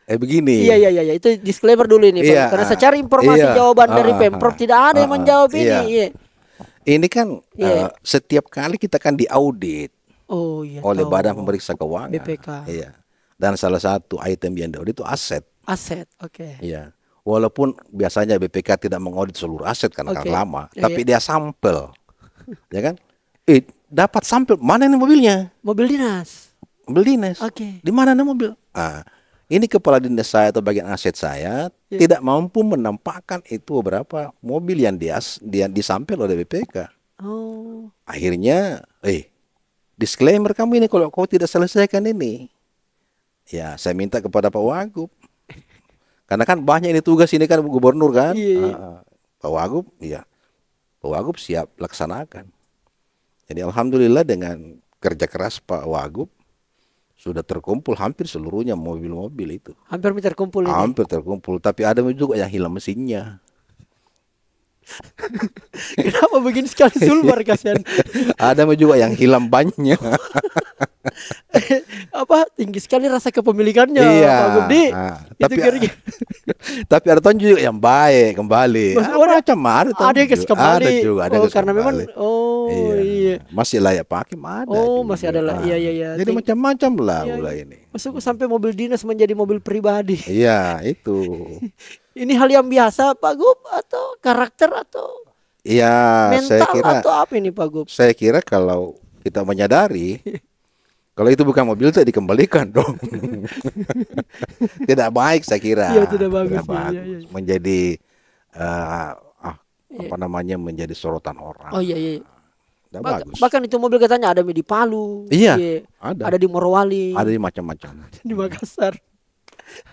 Begini. iya, iya, iya, itu disclaimer dulu ini, Pak. Iya. Karena saya cari informasi Iya. jawaban dari Pemprov tidak ada yang menjawab ini. Iya. Iya. Ini kan Iya. setiap kali kita kan diaudit Oh iya. oleh tahu. Badan Pemeriksa Keuangan. BPK. Iya. Dan salah satu item yang diaudit itu aset. Aset, oke. Iya. Walaupun biasanya BPK tidak mengaudit seluruh aset karena Oke. kan lama, Iya, tapi dia sampel. Ya kan? Dapat sampel mana ini mobilnya? Mobil dinas. Mobil dinas. Oke. Di mana ada mobil? ini kepala dinas saya atau bagian aset saya tidak mampu menampakkan itu beberapa mobil yang dia disampel oleh BPK. Oh. Akhirnya, disclaimer kamu ini kalau kau tidak selesaikan ini, ya saya minta kepada Pak Wagub. Karena kan banyak ini tugas ini kan gubernur kan. Iya. Pak Wagub, ya Pak Wagub siap laksanakan. Jadi alhamdulillah dengan kerja keras Pak Wagub sudah terkumpul hampir seluruhnya mobil-mobil itu. Hampir terkumpul ini. Hampir terkumpul, tapi ada juga yang hilang mesinnya. Kenapa begini sekali Sulbar kasihan? Ada juga yang hilang bannya. Apa tinggi sekali rasa kepemilikannya Iya. Pak Gubdi. Tapi Itu kira-kira. tapi ada tahun juga yang baik kembali. Macam ada Ada yang kasih kembali. Ada juga, ada oh, kasih karena kembali. memang iya. Masih layak pakai ada. Oh, juga. masih ada lah. Iya. Jadi macam-macam lah Iya, mulai ini. Masuk sampai mobil dinas menjadi mobil pribadi. Iya, itu. Ini hal yang biasa Pak Gub atau karakter atau Iya, saya mental kira atau apa ini Pak Gub? saya kira kalau kita menyadari kalau itu bukan mobil itu dikembalikan dong. Tidak baik saya kira. Iya, tidak bagus. Iya. Menjadi apa namanya menjadi sorotan orang. Oh iya. Tidak bagus. Bahkan itu mobil katanya ada di Palu. Iya, ada. Ada di Morowali. Ada di macam-macam. Di Makassar.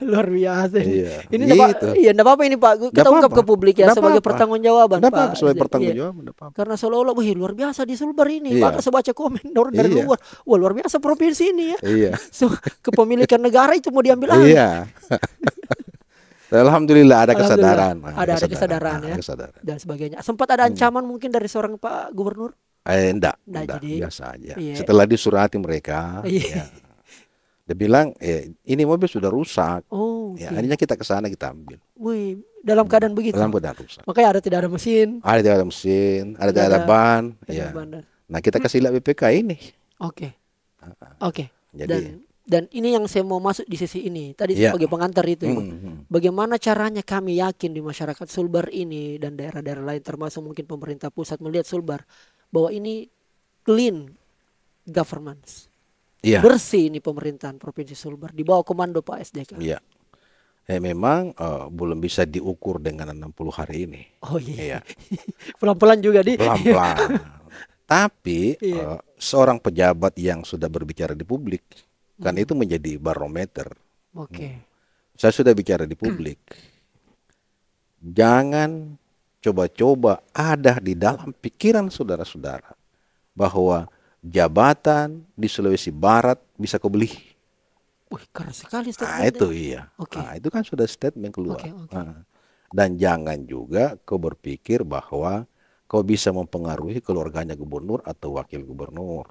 Luar biasa ini. Iya. Ini enggak apa-apa ini Pak. Kita ungkap ke publik ya sebagai pertanggungjawaban Pak. Sebagai pertanggungjawaban. Karena seolah-olah luar biasa di Sulbar ini. Iya. Pak saya baca komen dari luar. Wah, luar biasa provinsi ini ya. Iya. So, kepemilikan negara itu mau diambil alih. Iya. Alhamdulillah ada kesadaran. Ada kesadaran ya. Kesadaran. Dan sebagainya. Sempat ada ancaman mungkin dari seorang Pak Gubernur? Enggak, jadi, biasa aja. iya. Setelah disurati mereka, Iya. dia bilang, ini mobil sudah rusak. Oh, Ya, akhirnya kita ke sana kita ambil. wih, dalam keadaan begitu. Dalam keadaan rusak. Makanya tidak ada mesin. Ada tidak ada mesin, ada tidak ada ban. Ya. Nah kita kasih lihat BPK ini. Oke. Jadi, Dan ini yang saya mau masuk di sisi ini. Tadi Iya. sebagai pengantar itu. Bagaimana caranya kami yakin di masyarakat Sulbar ini dan daerah-daerah lain termasuk mungkin pemerintah pusat melihat Sulbar bahwa ini clean governance. iya, Bersih ini pemerintahan Provinsi Sulbar di bawah komando Pak SDK. iya. Memang belum bisa diukur dengan 60 hari ini. Oh iya. Iya. Pelan-pelan juga di. Pelan-pelan. Tapi Iya. seorang pejabat yang sudah berbicara di publik, kan itu menjadi barometer. Oke. Saya sudah bicara di publik. Jangan coba-coba ada di dalam pikiran saudara-saudara bahwa jabatan di Sulawesi Barat bisa kau beli. Wih, keras sekali Nah statementnya. itu iya. Oke. Nah, itu kan sudah statement keluar. Oke. Nah, dan jangan juga kau berpikir bahwa kau bisa mempengaruhi keluarganya gubernur atau wakil gubernur.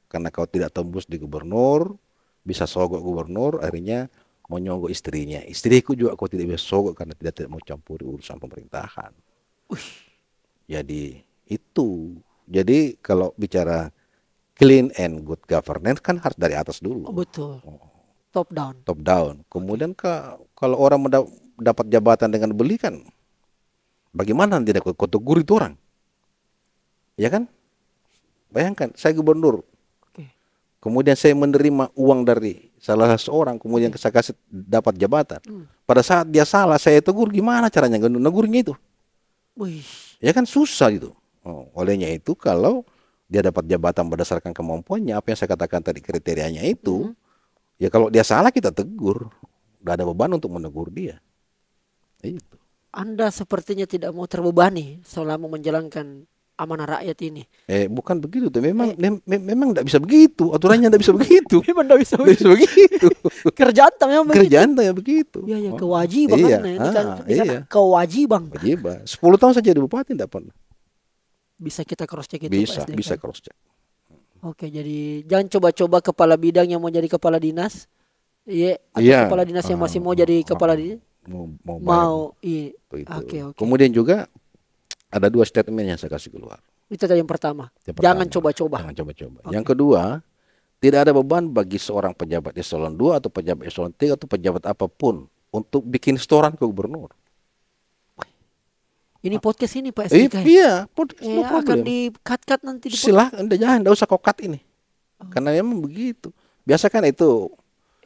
Karena kau tidak tembus di gubernur, bisa sogok gubernur, akhirnya mau nyogok istrinya. Istriku juga kau tidak bisa sogok karena tidak mau campuri urusan pemerintahan. Jadi itu. Jadi kalau bicara clean and good governance kan harus dari atas dulu. Oh, betul. Top down. Top down. Kemudian kalau orang dapat jabatan dengan beli kan, bagaimana tidak kau tegur itu orang? Ya kan? Bayangkan, saya gubernur. Oke. Kemudian saya menerima uang dari salah seorang, kemudian saya kasih dapat jabatan. Pada saat dia salah, saya tegur, gimana caranya negurnya itu? Wih. Ya kan susah gitu. Olehnya itu kalau dia dapat jabatan berdasarkan kemampuannya, apa yang saya katakan tadi kriterianya itu, ya kalau dia salah kita tegur. Tidak ada beban untuk menegur dia. Itu. Anda sepertinya tidak mau terbebani selama menjalankan amanah rakyat ini. Bukan begitu tuh. Memang memang tidak bisa begitu. Aturannya tidak bisa begitu. Memang tidak bisa Tidak bisa begitu. Kerjaan memang begitu. Kerjaan ya begitu. Iya, kewajiban Iya. kan. Ini kan Iya. kewajiban. Kewajiban. 10 tahun saja jadi bupati tidak pernah. Bisa kita cross check itu Bisa, Pak SDK. bisa cross check. Oke, jadi jangan coba-coba kepala bidang yang mau jadi kepala dinas. Iya, atau Iya. kepala dinas yang masih mau jadi kepala dinas. Mau Iya. bayar Oke. Kemudian juga ada 2 statement yang saya kasih keluar. Itu tadi yang pertama. Yang Jangan pertama, coba-coba. Jangan coba-coba. Oke. Yang kedua, tidak ada beban bagi seorang pejabat eselon 2 atau pejabat eselon 3 atau pejabat apapun untuk bikin setoran ke gubernur. Ini podcast ini Pak SDK. Iya, no akan problem. di-cut nanti di Silahkan, jangan, enggak usah kau cut ini. Karena memang begitu. Biasa kan itu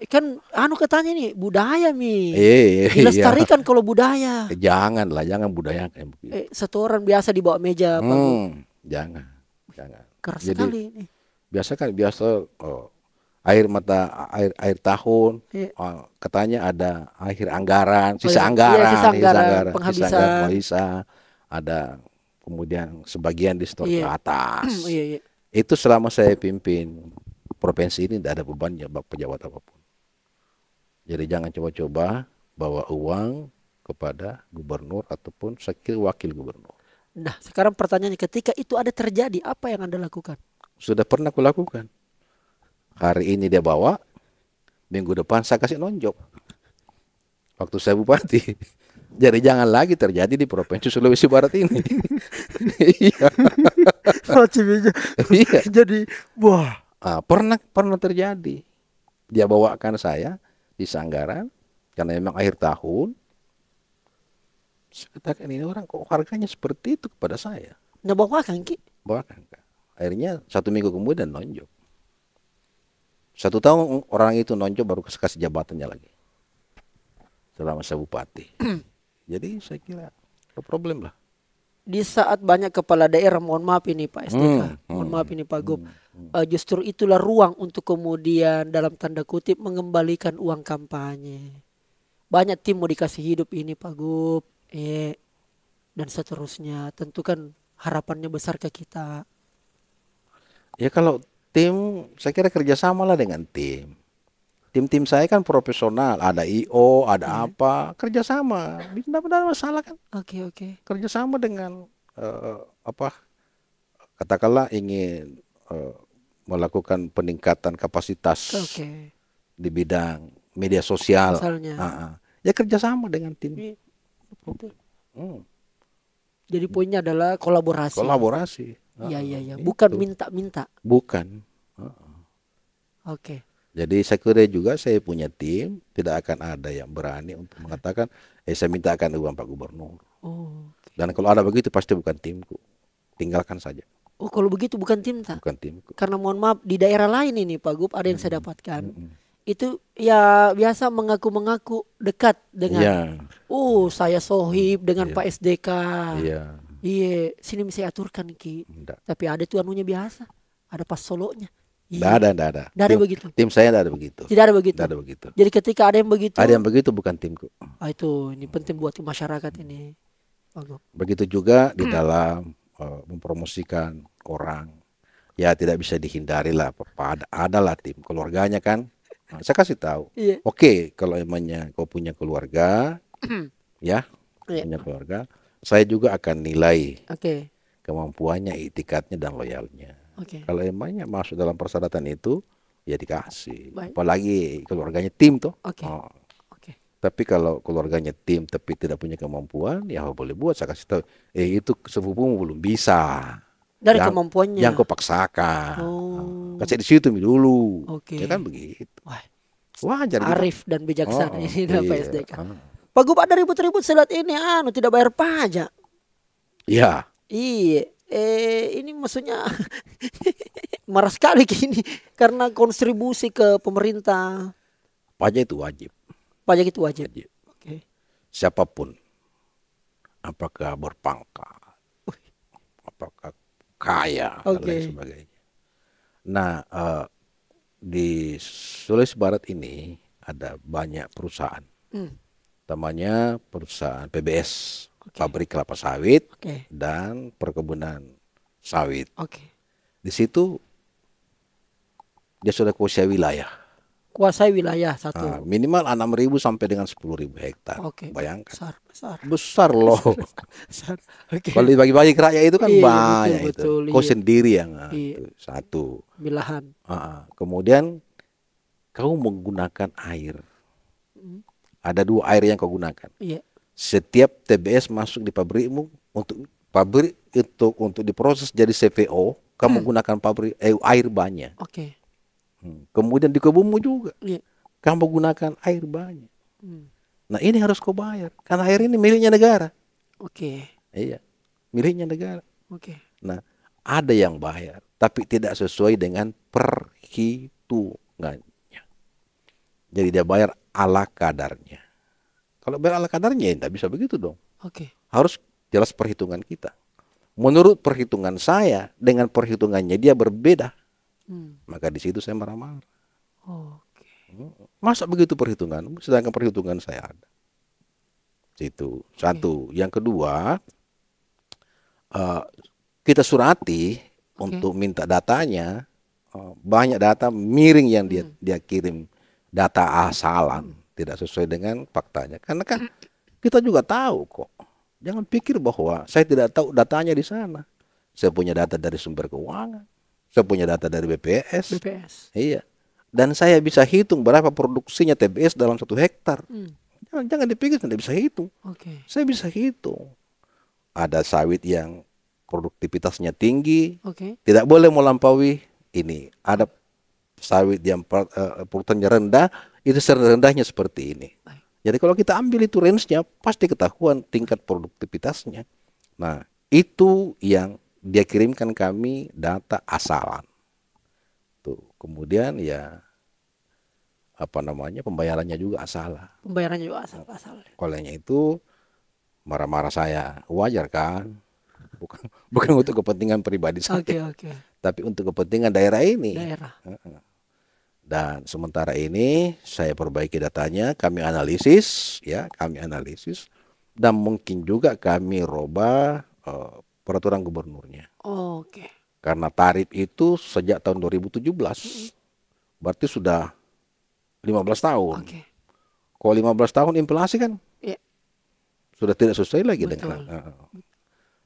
Kan katanya nih budaya mi. Iya. Dilestarikan kalau budaya. Janganlah, jangan budayakan begitu. Setoran biasa di bawah meja Pak Gub. Jangan, jangan. Keras Jadi sekali ini. biasa air tahun, Iya. katanya ada akhir anggaran, Oh, sisa iya. anggaran, Iya, sisa sisa anggaran, anggaran, penghabisan. sisa anggaran, sisa ada kemudian sebagian disetor ke Iya. atas. Iya. Itu selama saya pimpin provinsi ini tidak ada bebannya pejabat apapun. Jadi jangan coba-coba bawa uang kepada gubernur ataupun wakil gubernur. Nah, sekarang pertanyaannya, ketika itu ada terjadi, apa yang Anda lakukan? Sudah pernah kulakukan. Hari ini dia bawa, minggu depan saya kasih nonjok. Waktu saya bupati. Jadi jangan lagi terjadi di Provinsi Sulawesi Barat ini. Iya. Iya. Jadi, wah. Pernah terjadi. Dia bawakan saya di Sanggaran karena memang akhir tahun. Saya katakan ini orang kok harganya seperti itu kepada saya. Nggak bawakan Ki? Bawakan. Akhirnya 1 minggu kemudian nonjok. 1 tahun orang itu nonjok baru kasih jabatannya lagi. Selama saya bupati. Jadi saya kira no problem lah. Di saat banyak kepala daerah, mohon maaf ini Pak SDK, mohon maaf ini Pak Gub, justru itulah ruang untuk kemudian dalam tanda kutip mengembalikan uang kampanye. Banyak tim mau dikasih hidup ini Pak Gub, dan seterusnya. Tentu kan harapannya besar ke kita. Ya kalau tim, saya kira kerjasama lah dengan tim. Tim-tim saya kan profesional, ada IO, ada apa, kerjasama, tidak ada masalah kan. Oke. Kerjasama dengan katakanlah ingin melakukan peningkatan kapasitas di bidang media sosial, misalnya. Ya kerjasama dengan tim. Betul. Jadi poinnya adalah kolaborasi. Kolaborasi. Iya. Bukan minta-minta. Bukan. Oke. Jadi saya kira juga saya punya tim, tidak akan ada yang berani untuk mengatakan, saya mintakan uang Pak Gubernur. Dan kalau ada begitu pasti bukan timku, tinggalkan saja. Oh, kalau begitu bukan tim tak? Bukan timku. Karena mohon maaf di daerah lain ini Pak Gub ada yang saya dapatkan. Itu ya biasa mengaku-mengaku dekat dengan. Saya sohib dengan Pak SDK. Iya, sini bisa aturkan Ki. Tapi ada tuh anunya biasa, ada pas solonya. Tidak ada. Tidak ada begitu. Tim saya tidak ada begitu. Tidak ada begitu. Tidak ada begitu. Jadi ketika ada yang begitu. Ada yang begitu bukan timku. Ini penting buat masyarakat ini. Begitu juga di dalam mempromosikan orang. Ya tidak bisa dihindari lah. Adalah tim keluarganya kan. Nah, saya kasih tahu. Oke, kalau emangnya kau punya keluarga, punya keluarga, saya juga akan nilai kemampuannya, etikatnya dan loyalnya. Kalau emangnya masuk dalam persyaratan itu, ya dikasih. Apalagi keluarganya tim tuh. Tapi kalau keluarganya tim tapi tidak punya kemampuan, ya boleh buat. Saya kasih tahu, itu sepupumu belum bisa. Dari kemampuannya. Yang kau paksakan. Kasih di situ dulu. Ya kan begitu. Wajar. Arif dan bijaksana ini Pak SDK. Pak Gub ada ribut-ribut selat ini, tidak bayar pajak. Iya. Iya. Ini maksudnya marah sekali gini karena kontribusi ke pemerintah. Pajak itu wajib. Pajak itu wajib. Siapapun, apakah berpangkat, apakah kaya dan lain sebagainya. Nah, di Sulawesi Barat ini ada banyak perusahaan. Namanya perusahaan PBS. Pabrik kelapa sawit dan perkebunan sawit. Di situ dia sudah kuasai wilayah. Kuasai wilayah satu. Minimal 6.000 sampai dengan 10.000 hektar. Bayangkan. Besar loh. Kalau dibagi-bagi ke rakyat itu kan banyak. Betul, kau sendiri yang satu. Milahan. Kemudian kau menggunakan air. Ada 2 air yang kau gunakan. Setiap TBS masuk di pabrikmu untuk diproses jadi CVO, kamu menggunakan air banyak. Kemudian di kebunmu juga, kamu menggunakan air banyak. Nah ini harus kau bayar, karena air ini miliknya negara. Iya, miliknya negara. Nah ada yang bayar, tapi tidak sesuai dengan perhitungannya. Jadi dia bayar ala kadarnya. Kalau bayar ala kadarnya, ya tidak bisa begitu dong. Oke. Harus jelas perhitungan kita. Menurut perhitungan saya dengan perhitungannya dia berbeda. Maka di situ saya marah-marah. Oke. Masa begitu perhitungan? Sedangkan perhitungan saya ada. Itu satu. Yang kedua, kita surati untuk minta datanya. Banyak data miring yang dia kirim, data asalan, tidak sesuai dengan faktanya. Karena kan kita juga tahu kok. Jangan pikir bahwa saya tidak tahu datanya di sana. Saya punya data dari sumber keuangan. Saya punya data dari BPS. Iya. Dan saya bisa hitung berapa produksinya TBS dalam 1 hektar. Jangan dipikir tidak bisa hitung. Saya bisa hitung. Ada sawit yang produktivitasnya tinggi, tidak boleh melampaui ini. Ada sawit yang produktivitasnya rendah, itu rendahnya seperti ini. Jadi kalau kita ambil itu range-nya, pasti ketahuan tingkat produktivitasnya. Nah, itu yang dia kirimkan kami data asalan. Tuh, kemudian ya pembayarannya juga asalan. Pembayarannya juga asal. Olehnya itu marah-marah saya, wajar kan? Bukan untuk kepentingan pribadi saya, tapi untuk kepentingan daerah ini. Dan sementara ini saya perbaiki datanya, kami analisis, dan mungkin juga kami rubah peraturan gubernurnya. Karena tarif itu sejak tahun 2017, berarti sudah 15 tahun. Kalau 15 tahun inflasi kan sudah tidak sesuai lagi dengan.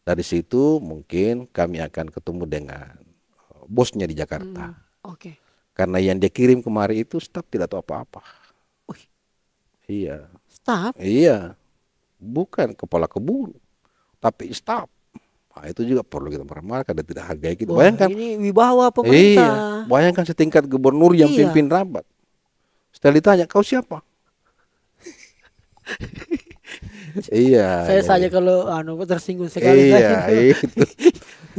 Dari situ mungkin kami akan ketemu dengan bosnya di Jakarta. Karena yang dia kirim kemarin itu staf tidak tahu apa-apa. Iya. Staf? Iya. Bukan kepala kebun, tapi staf. Nah, itu juga perlu kita marah-marah karena tidak hargai kita. Bayangkan ini wibawa pemerintah. Iya. Bayangkan setingkat gubernur yang pimpin rapat. Setelah ditanya, kau siapa? Iya. Saya saja kalau tersinggung sekali. Iya, itu.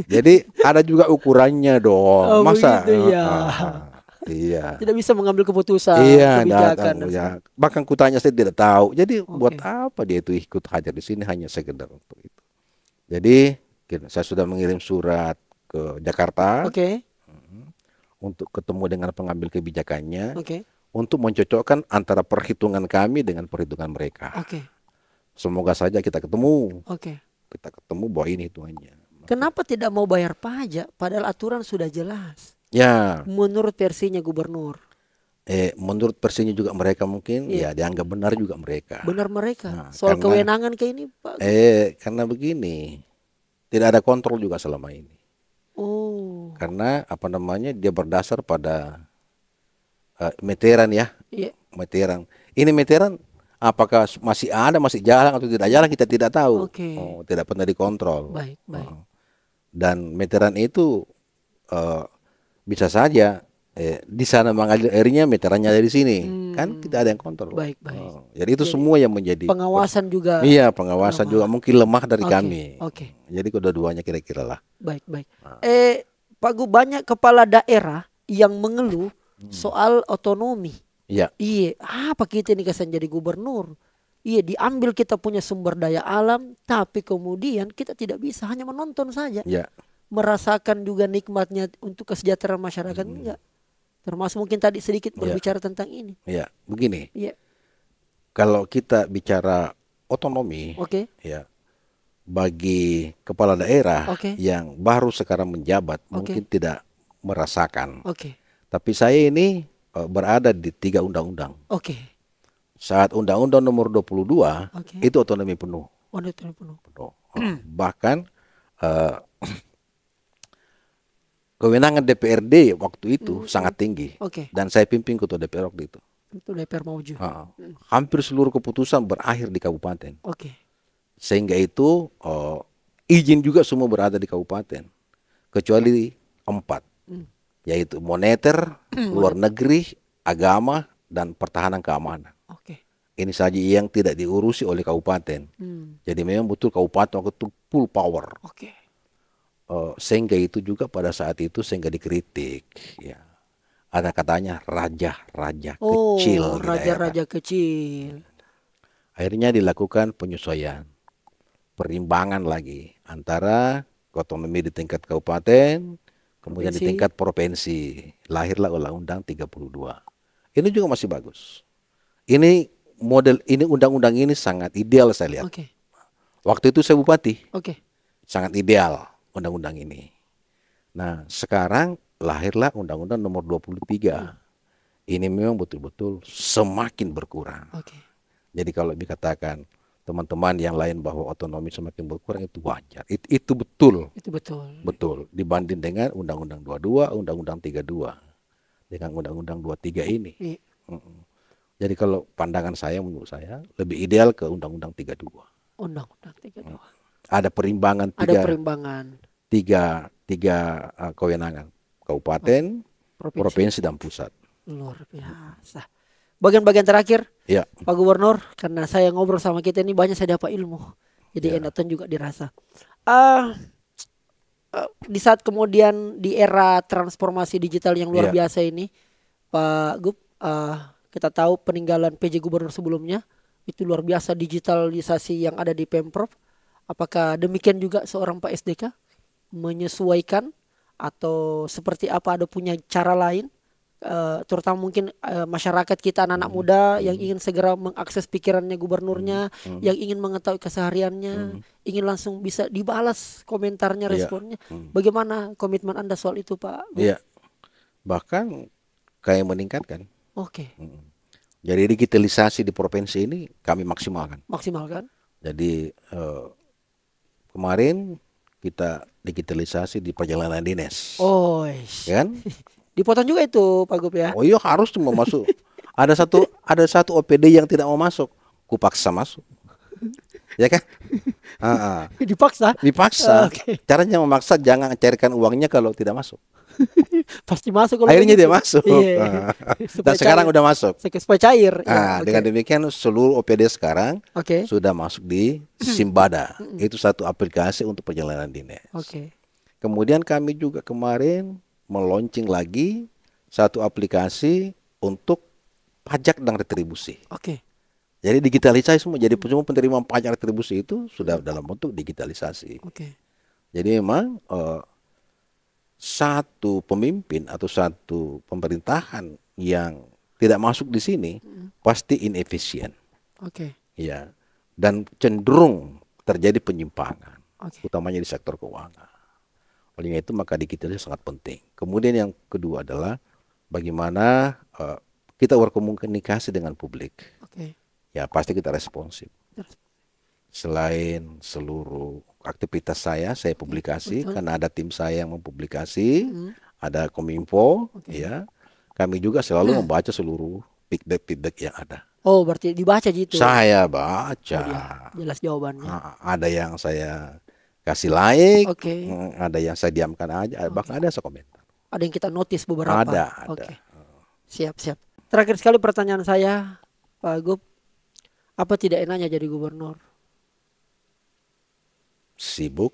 Jadi ada juga ukurannya dong. Masa? Begitu, iya. Tidak bisa mengambil keputusan, kebijakan. Bahkan kutanya saya tidak tahu. Jadi buat apa dia itu ikut hadir di sini hanya sekedar untuk itu. Jadi saya sudah mengirim surat ke Jakarta untuk ketemu dengan pengambil kebijakannya, untuk mencocokkan antara perhitungan kami dengan perhitungan mereka. Semoga saja kita ketemu. Kita ketemu bahwa ini hitungannya. Kenapa tidak mau bayar pajak padahal aturan sudah jelas? Ya. Menurut versinya gubernur. Menurut versinya juga mereka mungkin dianggap benar juga mereka. Benar mereka. Nah, soal kewenangan kayak ini, Pak. Karena begini, tidak ada kontrol juga selama ini. Karena dia berdasar pada meteran ya. Meteran. Ini meteran apakah masih ada, masih jalan atau tidak jalan kita tidak tahu. Tidak pernah dikontrol. Baik. Dan meteran itu bisa saja di sana mengalir airnya, meterannya dari sini, kan tidak ada yang kontrol. Baik. Jadi itu semua yang menjadi pengawasan juga. Iya, pengawasan juga mungkin lemah dari kami. Jadi kedua-duanya kira-kira lah. Baik. Pak Gu, banyak kepala daerah yang mengeluh soal otonomi. Iya, apa kita ini kesan jadi gubernur? Iya, diambil kita punya sumber daya alam, tapi kemudian kita tidak bisa hanya menonton saja. Merasakan juga nikmatnya untuk kesejahteraan masyarakat enggak. Termasuk mungkin tadi sedikit berbicara tentang ini. Iya, begini. Kalau kita bicara otonomi, bagi kepala daerah yang baru sekarang menjabat mungkin tidak merasakan. Tapi saya ini berada di 3 undang-undang. Saat Undang-Undang Nomor 22 itu otonomi penuh. Bahkan kewenangan DPRD waktu itu sangat tinggi. Dan saya pimpin ketua DPR waktu itu. Itu DPR maju. Hampir seluruh keputusan berakhir di kabupaten. Sehingga itu izin juga semua berada di kabupaten. Kecuali 4. Yaitu moneter, luar negeri, agama, dan pertahanan keamanan. Ini saja yang tidak diurusi oleh kabupaten. Jadi memang betul kabupaten waktu itu full power. Sehingga itu juga pada saat itu sehingga dikritik. ada katanya raja-raja Oh, kecil di daerah. raja-raja kecil. Akhirnya dilakukan penyesuaian, perimbangan lagi antara otonomi di tingkat kabupaten, kemudian di Provinsi. tingkat provinsi. Lahirlah Undang-Undang 32. Ini juga masih bagus. Ini undang-undang ini sangat ideal saya lihat. Oke, Waktu itu saya bupati, oke. sangat ideal undang-undang ini. Nah, sekarang lahirlah Undang-Undang nomor 23. Ini memang betul-betul semakin berkurang. Oke. Jadi kalau dikatakan teman-teman yang lain bahwa otonomi semakin berkurang itu wajar. Itu betul, Itu betul. betul. Dibanding dengan Undang-Undang 22, Undang-Undang 32. Dengan Undang-Undang 23 ini. Iya. Jadi kalau pandangan saya, menurut saya lebih ideal ke Undang-Undang 32. Undang-undang 32. Ada perimbangan Ada perimbangan tiga kewenangan. Kabupaten, provinsi. provinsi, dan pusat. Luar biasa. Bagian-bagian terakhir, Ya, Pak Gubernur, karena saya ngobrol sama kita ini banyak saya dapat ilmu. Jadi Ya. enak juga dirasa. Di saat kemudian di era transformasi digital yang luar Ya. biasa ini, Pak Gub, kita tahu peninggalan PJ Gubernur sebelumnya itu luar biasa digitalisasi yang ada di Pemprov. Apakah demikian juga seorang Pak SDK menyesuaikan atau seperti apa, ada punya cara lain? Terutama mungkin masyarakat kita, anak-anak muda yang ingin segera mengakses pikirannya gubernurnya, yang ingin mengetahui kesehariannya, ingin langsung bisa dibalas komentarnya, Iya. responnya. Bagaimana komitmen Anda soal itu, Pak? iya. Bahkan kayak meningkatkan. Oke, Jadi digitalisasi di provinsi ini kami maksimalkan. maksimalkan. Jadi kemarin kita digitalisasi di perjalanan dinas, Oh, ya kan? dipotong juga itu, Pak Gub ya? Oh iya, harus cuma masuk. Ada satu OPD yang tidak mau masuk, kupaksa masuk, ya kan? Dipaksa? Dipaksa. Oke. Caranya memaksa, jangan cairkan uangnya kalau tidak masuk. Pasti masuk kalau Akhirnya begitu. dia masuk. Iya. Dan Supaya sekarang cair. udah masuk. Supaya cair. Ya, oke. Dengan demikian seluruh OPD sekarang Oke. sudah masuk di Simbada. Itu satu aplikasi untuk perjalanan dinas. Oke. Kemudian kami juga kemarin meluncing lagi satu aplikasi untuk pajak dan retribusi. Oke. Jadi digitalisasi semua. Jadi semua penerimaan pajak retribusi itu sudah dalam bentuk digitalisasi. Oke. Jadi memang satu pemimpin atau satu pemerintahan yang tidak masuk di sini pasti inefisien, Oke. ya, dan cenderung terjadi penyimpangan, Oke. utamanya di sektor keuangan. Oleh itu maka digitalisasi sangat penting. Kemudian yang kedua adalah bagaimana kita berkomunikasi dengan publik. Oke. Ya pasti kita responsif. Selain seluruh aktivitas saya publikasi. Betul. Karena ada tim saya yang mempublikasi, ada Kominfo, ya. Kami juga selalu membaca seluruh feedback yang ada. Oh, berarti dibaca gitu. Saya baca. Oh, dia jelas jawabannya. Ada yang saya kasih like, Oke. ada yang saya diamkan aja, bahkan ada yang saya komentar. Ada yang kita notice beberapa. Ada. Oke. Siap. Terakhir sekali pertanyaan saya, Pak Gub, apa tidak enaknya jadi gubernur? Sibuk,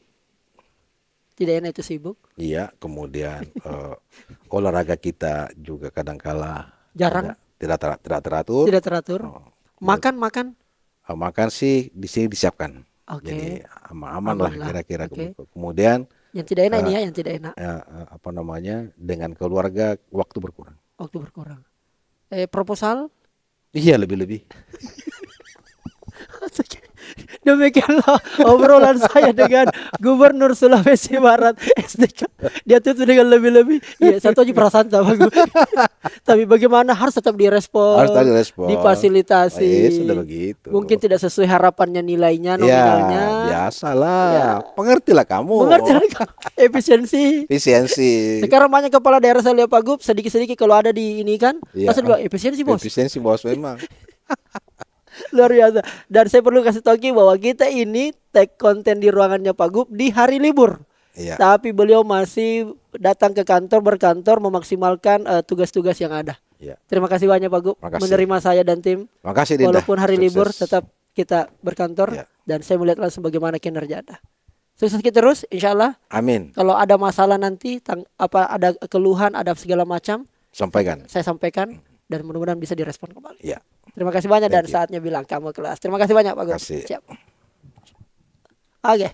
Tidak enak itu sibuk. iya. Kemudian olahraga kita juga kadangkala Jarang. tidak teratur. Tidak teratur. Makan. Makan sih di sini disiapkan. Oke. Jadi aman lah Aman lah. kira-kira. Oke. Kemudian Yang tidak enak ini ya, yang tidak enak. dengan keluarga waktu berkurang. Waktu berkurang. Proposal? Iya, lebih-lebih. Demikianlah obrolan saya dengan Gubernur Sulawesi Barat SDK. Dia tutup dengan lebih-lebih. Ya, satu aja perasaan sama gue. Tapi bagaimana harus tetap direspon, Harus tadi respon. difasilitasi. Sudah begitu. Mungkin tidak sesuai harapannya nilainya, Ya, nominalnya. biasalah. Ya. Pengertilah kamu. Mengerti efisiensi. Efisiensi. Sekarang banyak kepala daerah saya lihat Pak Gub, sedikit-sedikit kalau ada di ini kan, Iya. pasti bilang efisiensi bos. Efisiensi bos memang. Luar biasa. Dan saya perlu kasih tahu Ki bahwa kita ini tag konten di ruangannya Pak Gub di hari libur. Iya. Tapi beliau masih datang ke kantor, berkantor, memaksimalkan tugas-tugas yang ada. Iya. Terima kasih banyak Pak Gub Makasih. menerima saya dan tim. Makasih Dinda. Walaupun hari Sukses. libur tetap kita berkantor. Iya. Dan saya melihat langsung bagaimana kinerja Anda. Sukses kita terus insya Allah. Amin. Kalau ada masalah nanti, ada keluhan, ada segala macam, Sampaikan. Saya sampaikan dan mudah-mudahan bisa direspon kembali. Ya. Terima kasih banyak dan Thank you. saatnya bilang kamu kelas. Terima kasih banyak Pak Guru. Kasih. Siap. Oke.